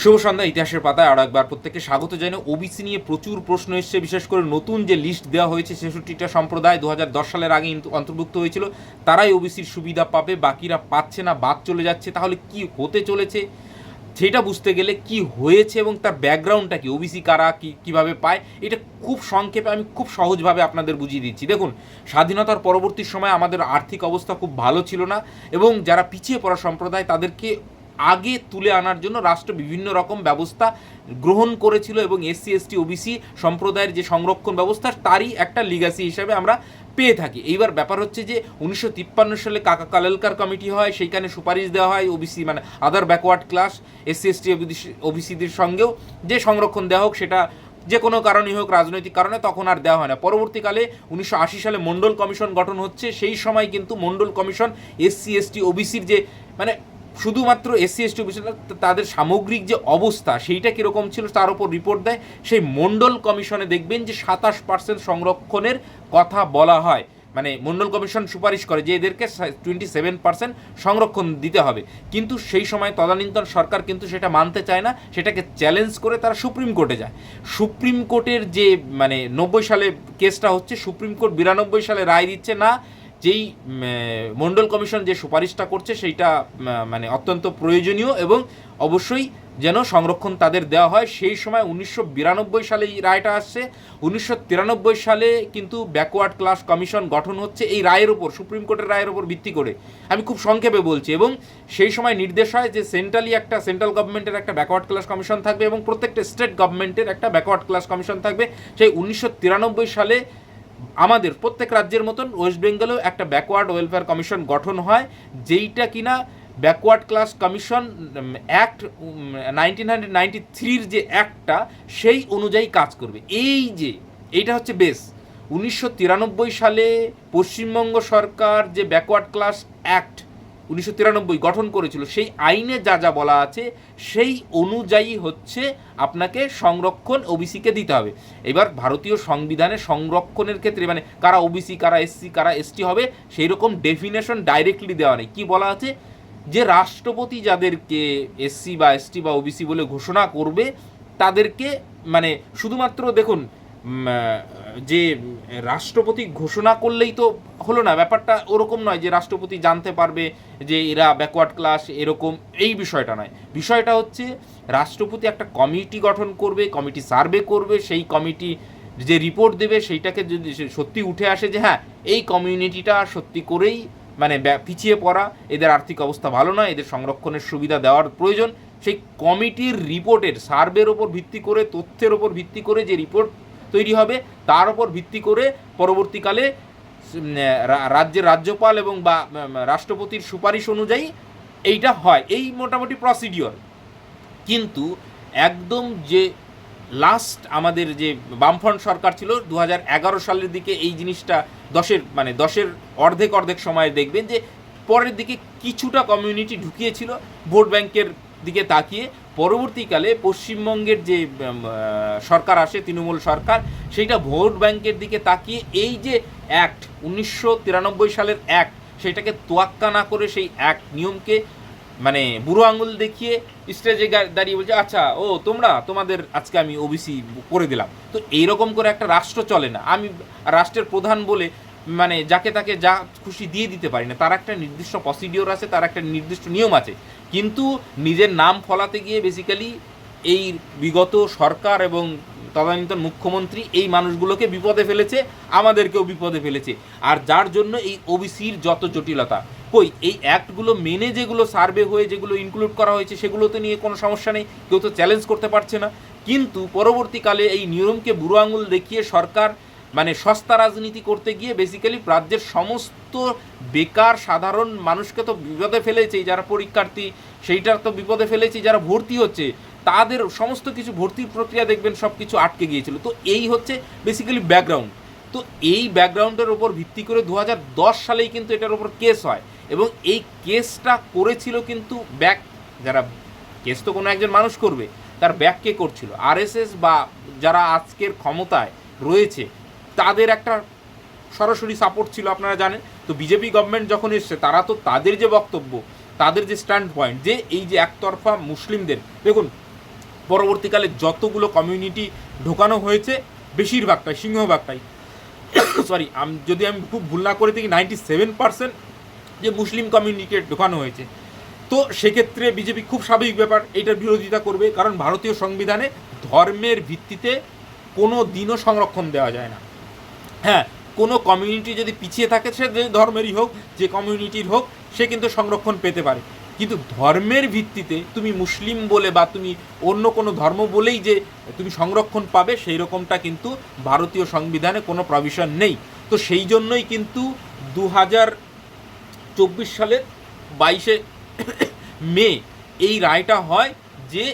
শুভ সন্ধ্যা। ইতিহাসের পাতায় আরও একবার প্রত্যেককে স্বাগত জানাই। ওবিসি নিয়ে প্রচুর প্রশ্ন এসছে, বিশেষ করে নতুন যে লিস্ট দেওয়া হয়েছে ৬৬টা সম্প্রদায় ২০১০ সালের আগে অন্তর্ভুক্ত হয়েছিল, তারাই ওবিসির সুবিধা পাবে, বাকিরা পাচ্ছে না, বাদ চলে যাচ্ছে। তাহলে কি হতে চলেছে সেটা বুঝতে গেলে কি হয়েছে এবং তার ব্যাকগ্রাউন্ডটা কি, ওবিসি কারা কীভাবে পায়, এটা খুব সংক্ষেপে আমি খুব সহজভাবে আপনাদের বুঝিয়ে দিচ্ছি। দেখুন, স্বাধীনতার পরবর্তী সময় আমাদের আর্থিক অবস্থা খুব ভালো ছিল না এবং যারা পিছিয়ে পড়া সম্প্রদায় তাদেরকে আগে তুলে আনার জন্য রাষ্ট্র বিভিন্ন রকম ব্যবস্থা গ্রহণ করেছিল এবং এসসি এসটি ওবিসি সম্প্রদায়ের যে সংরক্ষণ ব্যবস্থা তারই একটা লিগাসি হিসাবে আমরা পেয়ে থাকি। এইবার ব্যাপার হচ্ছে যে ১৯৫৩ সালে কাকা কালেলকার কমিটি হয়, সেইখানে সুপারিশ দেওয়া হয় ওবিসি মানে other backward class SC ST ওবিসিদের সঙ্গেও যে সংরক্ষণ দেওয়া হোক, সেটা যে কোনো কারণেই হোক, রাজনৈতিক কারণে, তখন আর দেওয়া হয় না। পরবর্তীকালে ১৯৮০ সালে মণ্ডল কমিশন গঠন হচ্ছে। সেই সময় কিন্তু মণ্ডল কমিশন এসসি এসটি ওবিসির যে মানে শুধুমাত্র এসসি এসটি ওবিসি তাদের সামগ্রিক যে অবস্থা সেইটা কীরকম ছিল তার উপর রিপোর্ট দেয়। সেই মণ্ডল কমিশনে দেখবেন যে ২৭% সংরক্ষণের কথা বলা হয়, মানে মণ্ডল কমিশন সুপারিশ করে যে এদেরকে 27% সংরক্ষণ দিতে হবে। কিন্তু সেই সময় তদানীন্তন সরকার কিন্তু সেটা মানতে চায় না, সেটাকে চ্যালেঞ্জ করে তারা সুপ্রিম কোর্টে যায়। সুপ্রিম কোর্টের যে মানে ৯০ সালে কেসটা হচ্ছে, সুপ্রিম কোর্ট ৯২ সালে রায় দিচ্ছে না, যেই মণ্ডল কমিশন যে সুপারিশটা করছে সেইটা মানে অত্যন্ত প্রয়োজনীয় এবং অবশ্যই যেন সংরক্ষণ তাদের দেওয়া হয়। সেই সময় ১৯৯২ সালে এই রায়টা আসছে। ১৯৯৩ সালে কিন্তু ব্যাকওয়ার্ড ক্লাস কমিশন গঠন হচ্ছে এই রায়ের ওপর, সুপ্রিম কোর্টের রায়ের ওপর ভিত্তি করে। আমি খুব সংক্ষেপে বলছি। এবং সেই সময় নির্দেশ হয় যে সেন্ট্রাল গভর্নমেন্টের একটা ব্যাকওয়ার্ড ক্লাস কমিশন থাকবে এবং প্রত্যেকটা স্টেট গভর্নমেন্টের একটা ব্যাকওয়ার্ড ক্লাস কমিশন থাকবে। সেই ১৯৯৩ সালে আমাদের প্রত্যেক রাজ্যের মতন ওয়েস্ট বেঙ্গলেও একটা ব্যাকওয়ার্ড ওয়েলফেয়ার কমিশন গঠন হয়, যেইটা কিনা ব্যাকওয়ার্ড ক্লাস কমিশন অ্যাক্ট 1993 যে অ্যাক্টটা সেই অনুযায়ী কাজ করবে। এইটা হচ্ছে বেস। ১৯৯৩ সালে পশ্চিমবঙ্গ সরকার যে ব্যাকওয়ার্ড ক্লাস অ্যাক্ট ১৯৯৩ গঠন করেছিল, সেই আইনে যা যা বলা আছে সেই অনুযায়ী হচ্ছে আপনাকে সংরক্ষণ ওবিসিকে দিতে হবে। এবার ভারতীয় সংবিধানে সংরক্ষণের ক্ষেত্রে মানে কারা ওবিসি, কারা এসসি, কারা এসটি হবে সেই রকম ডেফিনেশন ডাইরেক্টলি দেওয়া নেই। কি বলা আছে যে রাষ্ট্রপতি যাদেরকে এসসি বা এসটি বা ওবিসি বলে ঘোষণা করবে তাদেরকে মানে শুধুমাত্র দেখুন যে রাষ্ট্রপতি ঘোষণা করলেই তো হলো না, ব্যাপারটা ওরকম নয় যে রাষ্ট্রপতি জানতে পারবে যে এরা ব্যাকওয়ার্ড ক্লাস, এরকম এই বিষয়টা নয়। বিষয়টা হচ্ছে রাষ্ট্রপতি একটা কমিটি গঠন করবে, কমিটি সার্ভে করবে, সেই কমিটি যে রিপোর্ট দেবে সেইটাকে যদি সত্যি উঠে আসে যে হ্যাঁ এই কমিউনিটিটা সত্যি করেই মানে পিছিয়ে পড়া, এদের আর্থিক অবস্থা ভালো নয়, এদের সংরক্ষণের সুবিধা দেওয়ার প্রয়োজন, সেই কমিটির রিপোর্টের সার্ভের ওপর ভিত্তি করে, তথ্যের ওপর ভিত্তি করে যে রিপোর্ট তৈরি হবে তার উপর ভিত্তি করে পরবর্তীকালে রাজ্যের রাজ্যপাল এবং বা রাষ্ট্রপতির সুপারিশ অনুযায়ী এইটা হয়। এই মোটামুটি প্রসিডিওর। কিন্তু একদম যে লাস্ট আমাদের যে বামফ্রন্ট সরকার ছিল ২০১১ সালের দিকে এই জিনিসটা দশের অর্ধেক সময়ে দেখবেন যে পরের দিকে কিছুটা কমিউনিটি ঢুকিয়েছিল ভোট ব্যাংকের দিকে তাকিয়ে। পরবর্তীকালে পশ্চিমবঙ্গের যে সরকার আসে, তৃণমূল সরকার, সেইটা ভোট ব্যাংকের দিকে তাকিয়ে এই যে অ্যাক্ট ১৯৯৩ সালের অ্যাক্ট সেটাকে তোয়াক্কা না করে সেই অ্যাক্ট নিয়মকে মানে বুড়ো আঙুল দেখিয়ে স্টেজে দাঁড়িয়ে বলছে আচ্ছা ও তোমাদের আজকে আমি ওবিসি করে দিলাম। তো এইরকম করে একটা রাষ্ট্র চলে না। আমি রাষ্ট্রের প্রধান বলে মানে যাকে তাকে যা খুশি দিয়ে দিতে পারি না, তার একটা নির্দিষ্ট প্রসিডিওর আছে, তার একটা নির্দিষ্ট নিয়ম আছে। কিন্তু নিজের নাম ফলাতে গিয়ে বেসিক্যালি এই বিগত সরকার এবং তদানীন্তন মুখ্যমন্ত্রী এই মানুষগুলোকে বিপদে ফেলেছে, আমাদেরকেও বিপদে ফেলেছে। আর যার জন্য এই ওবিসির যত জটিলতা, কই এই অ্যাক্টগুলো মেনে যেগুলো সার্ভে হয়ে যেগুলো ইনক্লুড করা হয়েছে সেগুলোতে নিয়ে কোনো সমস্যা নেই, কেউ তো চ্যালেঞ্জ করতে পারছে না। কিন্তু পরবর্তীকালে এই নিয়মকে বুড়ো আঙুল দেখিয়ে সরকার মানে সস্তা রাজনীতি করতে গিয়ে বেসিক্যালি রাজ্যের সমস্ত বেকার সাধারণ মানুষকে তো বিপদে ফেলেছে, যারা পরীক্ষার্থী সেইটার তো বিপদে ফেলেছে, যারা ভর্তি হচ্ছে তাদের সমস্ত কিছু ভর্তির প্রক্রিয়া দেখবেন সব কিছু আটকে গিয়েছিল। তো এই হচ্ছে বেসিক্যালি ব্যাকগ্রাউন্ড। তো এই ব্যাকগ্রাউন্ডের ওপর ভিত্তি করে ২০১০ সালেই কিন্তু এটার ওপর কেস হয় এবং এই কেসটা করেছিল কিন্তু যারা কেস তো কোনো একজন মানুষ করবে, তার ব্যাক কে করছিল? আরএসএস বা যারা আজকের ক্ষমতায় রয়েছে তাদের একটা সরাসরি সাপোর্ট ছিল, আপনারা জানেন। তো বিজেপি গভর্নমেন্ট যখন এসছে তারা তো তাদের যে বক্তব্য, তাদের যে স্ট্যান্ড পয়েন্ট যে এই যে একতরফা মুসলিমদের, দেখুন পরবর্তীকালে যতগুলো কমিউনিটি ঢোকানো হয়েছে বেশিরভাগটাই, সিংহভাগটাই সরি, যদি আমি খুব ভুল না করে থাকি 97% যে মুসলিম কমিউনিটিকে ঢোকানো হয়েছে। তো সেক্ষেত্রে বিজেপি খুব স্বাভাবিক ব্যাপার এটার বিরোধিতা করবে, কারণ ভারতীয় সংবিধানে ধর্মের ভিত্তিতে কোনো দিনও সংরক্ষণ দেওয়া যায় না। হ্যাঁ, কোনো কমিউনিটি যদি পিছিয়ে থাকে, সে যে ধর্মেরই হোক, যে কমিউনিটির হোক, সে কিন্তু সংরক্ষণ পেতে পারে। কিন্তু ধর্মের ভিত্তিতে তুমি মুসলিম বলে বা তুমি অন্য কোনো ধর্ম বলেই যে তুমি সংরক্ষণ পাবে, সেই রকমটা কিন্তু ভারতীয় সংবিধানে কোনো প্রভিশন নেই। তো সেই জন্যই কিন্তু 2024 সালের 22শে মে এই রায়টা হয় যে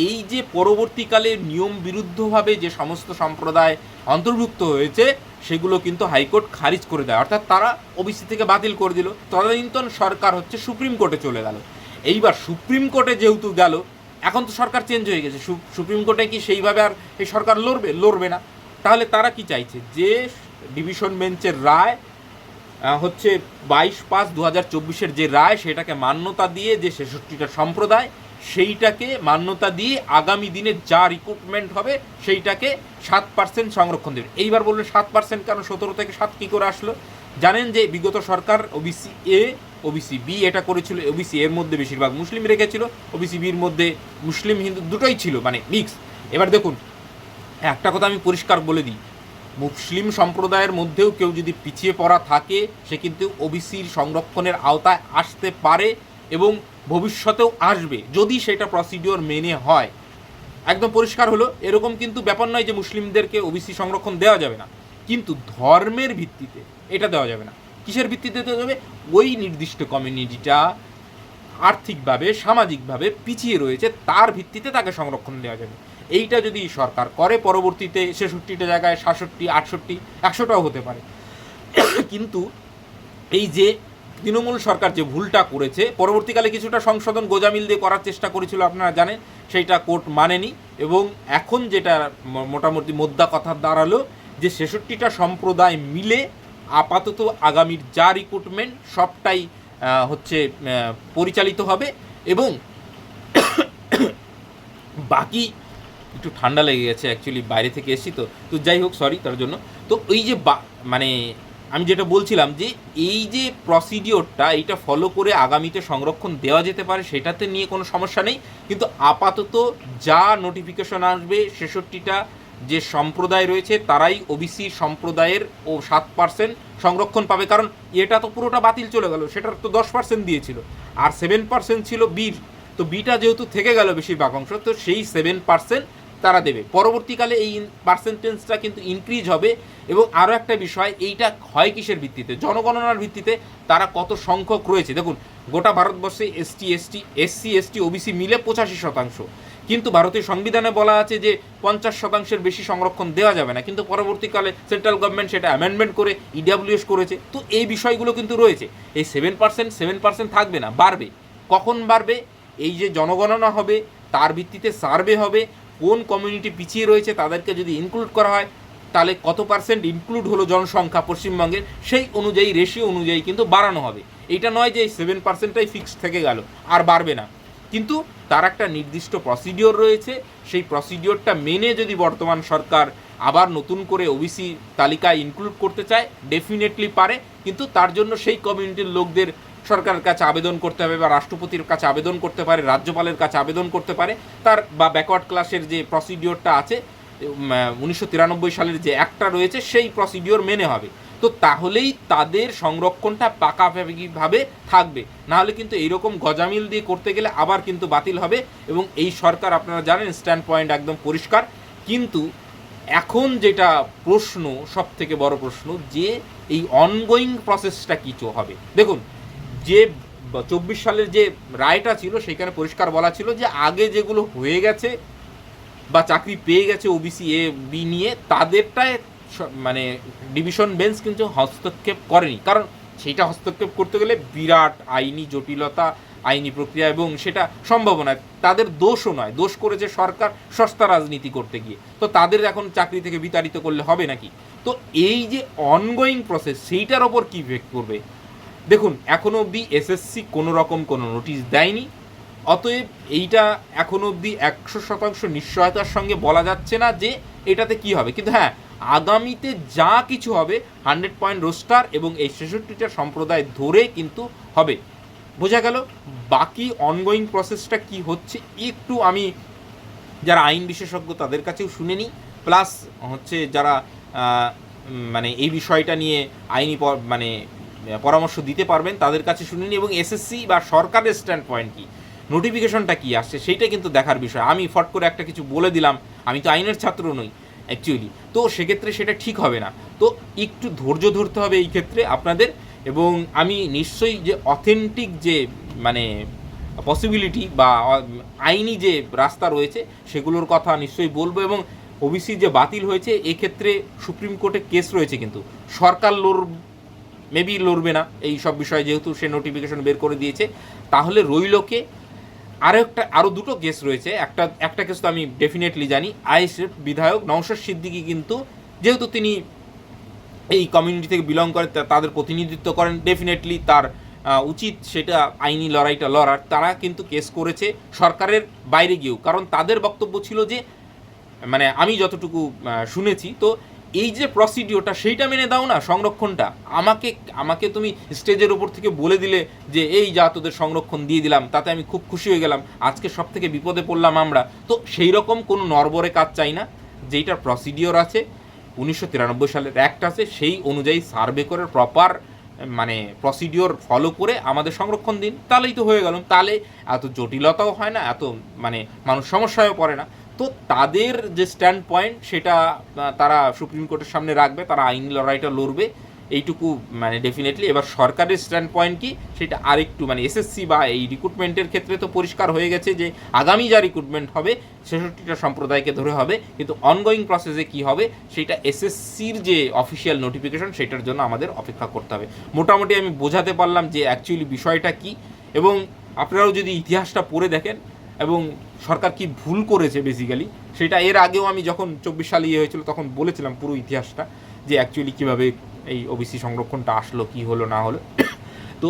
এই যে পরবর্তীকালে নিয়ম বিরুদ্ধভাবে যে সমস্ত সম্প্রদায় অন্তর্ভুক্ত হয়েছে সেগুলো কিন্তু হাইকোর্ট খারিজ করে দেয়, অর্থাৎ তারা ওবিসি থেকে বাতিল করে দিল। তদানীন্তন সরকার হচ্ছে সুপ্রিম কোর্টে চলে গেল। এইবার সুপ্রিম কোর্টে যেহেতু গেল, এখন তো সরকার চেঞ্জ হয়ে গেছে, সুপ্রিম কোর্টে কি সেইভাবে আর এই সরকার লড়বে না। তাহলে তারা কি চাইছে, যে ডিভিশন বেঞ্চের রায় হচ্ছে 22/5/2024 যে রায়, সেটাকে মান্যতা দিয়ে যে 66টা সম্প্রদায়, সেইটাকে মান্যতা দিয়ে আগামী দিনে যা রিক্রুটমেন্ট হবে সেইটাকে 7% সংরক্ষণ দেবে। এইবার বললেন 7% কেন, 17 থেকে 7 কী করে আসলো? জানেন যে বিগত সরকার ওবিসি এ ওবিসি বি এটা করেছিল। ওবিসি এর মধ্যে বেশিরভাগ মুসলিম রেখেছিল, ওবিসি বির মধ্যে মুসলিম হিন্দু দুটোই ছিল, মানে মিক্স। এবার দেখুন, একটা কথা আমি পরিষ্কার বলে দিই, মুসলিম সম্প্রদায়ের মধ্যেও কেউ যদি পিছিয়ে পড়া থাকে, সে কিন্তু ওবিসির সংরক্ষণের আওতায় আসতে পারে এবং ভবিষ্যতেও আসবে, যদি সেটা প্রসিডিওর মেনে হয়। একদম পরিষ্কার হলো, এরকম কিন্তু ব্যাপার নয় যে মুসলিমদেরকে ওবিসি সংরক্ষণ দেওয়া যাবে না, কিন্তু ধর্মের ভিত্তিতে এটা দেওয়া যাবে না। কিসের ভিত্তিতে দেওয়া যাবে? ওই নির্দিষ্ট কমিউনিটিটা আর্থিকভাবে সামাজিকভাবে পিছিয়ে রয়েছে, তার ভিত্তিতে তাকে সংরক্ষণ দেওয়া যাবে। এইটা যদি সরকার করে, পরবর্তীতে 66টা জায়গায় 67, 68, 100টাও হতে পারে। কিন্তু এই যে তৃণমূল সরকার যে ভুলটা করেছে, পরবর্তীকালে কিছুটা সংশোধন গোজামিল দিয়ে করার চেষ্টা করেছিল, আপনারা জানেন, সেইটা কোর্ট মানেনি। এবং এখন যেটা মোটামুটি মোদ্দা কথা দাঁড়ালো যে 66টা সম্প্রদায় মিলে আপাতত আগামীর যা রিক্রুটমেন্ট সবটাই হচ্ছে পরিচালিত হবে। এবং বাকি, একটু ঠান্ডা লেগে গেছে অ্যাকচুয়ালি, বাইরে থেকে এসেছি তো যাই হোক, সরি তার জন্য। তো এই যে মানে আমি যেটা বলছিলাম যে এই যে প্রসিডিওরটা, এইটা ফলো করে আগামীতে সংরক্ষণ দেওয়া যেতে পারে, সেটাতে নিয়ে কোনো সমস্যা নেই। কিন্তু আপাতত যা নোটিফিকেশন আসবে, 66টা যে সম্প্রদায় রয়েছে তারাই ওবিসি সম্প্রদায়ের 7% সংরক্ষণ পাবে। কারণ এটা তো পুরোটা বাতিল চলে গেল, সেটার তো 10% দিয়েছিল, আর 7% ছিল বির। তো বিটা যেহেতু থেকে গেল বেশিরভাগ অংশ, তো সেই 7% তারা দেবে। পরবর্তীকালে এই পার্সেন্টেজটা কিন্তু ইনক্রিজ হবে। এবং আরও একটা বিষয়, এইটা হয় কিসের ভিত্তিতে? জনগণনার ভিত্তিতে। তারা কত সংখ্যক রয়েছে দেখুন, গোটা ভারতবর্ষে এসসি এসটি ওবিসি মিলে 85%। কিন্তু ভারতীয় সংবিধানে বলা আছে যে 50%-এর বেশি সংরক্ষণ দেওয়া যাবে না, কিন্তু পরবর্তীকালে সেন্ট্রাল গভর্নমেন্ট সেটা অ্যামেন্ডমেন্ট করে ইডাব্লিউএস করেছে। তো এই বিষয়গুলো কিন্তু রয়েছে। এই 7% থাকবে না, বাড়বে। কখন বাড়বে? এই যে জনগণনা হবে, তার ভিত্তিতে সার্ভে হবে, কোন কমিউনিটি পিছিয়ে রয়েছে তাদেরকে যদি ইনক্লুড করা হয়, তাহলে কত পার্সেন্ট ইনক্লুড হলো জনসংখ্যা পশ্চিমবঙ্গের, সেই অনুযায়ী রেশিও অনুযায়ী কিন্তু বাড়ানো হবে। এটা নয় যে এই 7%টাই ফিক্সড থেকে গেল আর বাড়বে না। কিন্তু তার একটা নির্দিষ্ট প্রসিডিওর রয়েছে, সেই প্রসিডিওরটা মেনে যদি বর্তমান সরকার আবার নতুন করে ওবিসি তালিকায় ইনক্লুড করতে চায়, ডেফিনেটলি পারে। কিন্তু তার জন্য সেই কমিউনিটির লোকদের সরকারের কাছে আবেদন করতে হবে, বা রাষ্ট্রপতির কাছে আবেদন করতে পারে, রাজ্যপালের কাছে আবেদন করতে পারে, তার বা ব্যাকওয়ার্ড ক্লাসের যে প্রসিডিওরটা আছে 1993 সালের যে একটা রয়েছে, সেই প্রসিডিওর মেনে হবে। তো তাহলেই তাদের সংরক্ষণটা পাকাপাকিভাবে থাকবে। নাহলে কিন্তু এইরকম গজামিল দিয়ে করতে গেলে আবার কিন্তু বাতিল হবে। এবং এই সরকার, আপনারা জানেন, স্ট্যান্ড পয়েন্ট একদম পরিষ্কার। কিন্তু এখন যেটা প্রশ্ন, সব থেকে বড় প্রশ্ন, যে এই অনগোয়িং প্রসেসটা কিছু হবে। দেখুন, যে 24 সালের যে রায়টা ছিল, সেখানে পরিষ্কার বলা ছিল যে আগে যেগুলো হয়ে গেছে বা চাকরি পেয়ে গেছে ওবিসি এ বি নিয়ে, তাদেরটায় মানে ডিভিশন বেঞ্চ কিন্তু হস্তক্ষেপ করেনি। কারণ সেইটা হস্তক্ষেপ করতে গেলে বিরাট আইনি জটিলতা, আইনি প্রক্রিয়া, এবং সেটা সম্ভব নয়। তাদের দোষও নয়, দোষ করেছে সরকার সস্তা রাজনীতি করতে গিয়ে। তো তাদের এখন চাকরি থেকে বিতাড়িত করলে হবে নাকি? তো এই যে অনগোয়িং প্রসেস, সেইটার ওপর কী ইফেক্ট করবে? দেখুন, এখনও অবধি এসএসসি কোনো রকম কোনো নোটিশ দেয়নি। অতএব এইটা এখনো অবধি 100% নিশ্চয়তার সঙ্গে বলা যাচ্ছে না যে এটাতে কি হবে, কিন্তু হ্যাঁ আগামীতে যা কিছু হবে 100 পয়েন্ট রোস্টার এবং এই 66টা সম্প্রদায় ধরে কিন্তু হবে। বোঝা গেল? বাকি অনগোয়িং প্রসেসটা কি হচ্ছে একটু আমি যারা আইন বিশেষজ্ঞ তাদের কাছেও শুনে নিই, প্লাস হচ্ছে যারা মানে এই বিষয়টা নিয়ে আইনি মানে পরামর্শ দিতে পারবেন তাদের কাছে শুনে নিই, এবং এসএসসি বা সরকারের স্ট্যান্ড পয়েন্ট কী, নোটিফিকেশনটা কী আসছে সেইটা কিন্তু দেখার বিষয়। আমি ফট করে একটা কিছু বলে দিলাম, আমি তো আইনের ছাত্র নই অ্যাকচুয়ালি, তো সেক্ষেত্রে সেটা ঠিক হবে না। তো একটু ধৈর্য ধরতে হবে এই ক্ষেত্রে আপনাদের, এবং আমি নিশ্চয়ই যে অথেন্টিক যে মানে পসিবিলিটি বা আইনি যে রাস্তা রয়েছে সেগুলোর কথা নিশ্চয়ই বলবো। এবং ওবিসি যে বাতিল হয়েছে এক্ষেত্রে সুপ্রিম কোর্টে কেস রয়েছে, কিন্তু সরকার মেবি লড়বে না এই সব বিষয়ে, যেহেতু সে নোটিফিকেশন বের করে দিয়েছে। তাহলে রইলকে আরও দুটো কেস রয়েছে। একটা কেস তো আমি ডেফিনেটলি জানি, আইএসএফ বিধায়ক নওশাদ সিদ্দিকী কিন্তু যেহেতু তিনি এই কমিউনিটি থেকে বিলং করে, তাদের প্রতিনিধিত্ব করেন, ডেফিনেটলি তার উচিত সেটা আইনি লড়াইটা লড়ার। তারা কিন্তু কেস করেছে সরকারের বাইরে গিয়েও, কারণ তাদের বক্তব্য ছিল যে মানে আমি যতটুকু শুনেছি, তো এই যে প্রসিডিওরটা সেইটা মেনে দাও না, সংরক্ষণটা আমাকে তুমি স্টেজের উপর থেকে বলে দিলে যে এই যা তোদের সংরক্ষণ দিয়ে দিলাম, তাতে আমি খুব খুশি হয়ে গেলাম, আজকে সব থেকে বিপদে পড়লাম আমরা। তো সেই রকম কোনো নরবরে কাজ চাই না, যেইটার প্রসিডিওর আছে 1993 সালের অ্যাক্ট আছে সেই অনুযায়ী সার্ভে করে প্রপার মানে প্রসিডিওর ফলো করে আমাদের সংরক্ষণ দিন, তাহলেই তো হয়ে গেল। তাহলে এত জটিলতাও হয় না, এত মানে মানুষ সমস্যায়ও পড়ে না। তো তাদের যে স্ট্যান্ড পয়েন্ট সেটা তারা সুপ্রিম কোর্টের সামনে রাখবে, তারা আইনি লড়াইটা লড়বে, এইটুকু মানে ডেফিনেটলি। এবার সরকারের স্ট্যান্ড পয়েন্ট কি সেটা আরেকটু মানে এসএসসি বা এই রিক্রুটমেন্টের ক্ষেত্রে তো পরিষ্কার হয়ে গেছে যে আগামী যা রিক্রুটমেন্ট হবে 66টা সম্প্রদায়কে ধরে হবে, কিন্তু অনগোয়িং প্রসেসে কি হবে সেটা এসএসসির যে অফিসিয়াল নোটিফিকেশন সেটার জন্য আমাদের অপেক্ষা করতে হবে। মোটামুটি আমি বোঝাতে পারলাম যে অ্যাকচুয়ালি বিষয়টা কি, এবং আপনারাও যদি ইতিহাসটা পড়ে দেখেন এবং সরকার কি ভুল করেছে বেসিক্যালি সেটা এর আগেও আমি যখন 24 সালে হয়েছিল তখন বলেছিলাম পুরো ইতিহাসটা, যে অ্যাকচুয়ালি কীভাবে এই ওবিসি সংরক্ষণটা আসলো, কি হলো না হলো। তো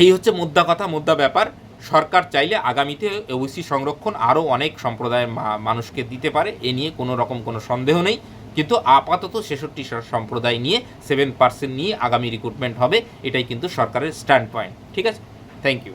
এই হচ্ছে মোদ্দা কথা, মোদ্দা ব্যাপার। সরকার চাইলে আগামীতে ওবিসি সংরক্ষণ আরও অনেক সম্প্রদায়ের মানুষকে দিতে পারে, এ নিয়ে কোনো রকম কোনো সন্দেহ নেই, কিন্তু আপাতত 66 সম্প্রদায় নিয়ে 7% নিয়ে আগামী রিক্রুটমেন্ট হবে, এটাই কিন্তু সরকারের স্ট্যান্ড পয়েন্ট। ঠিক আছে, থ্যাংক ইউ।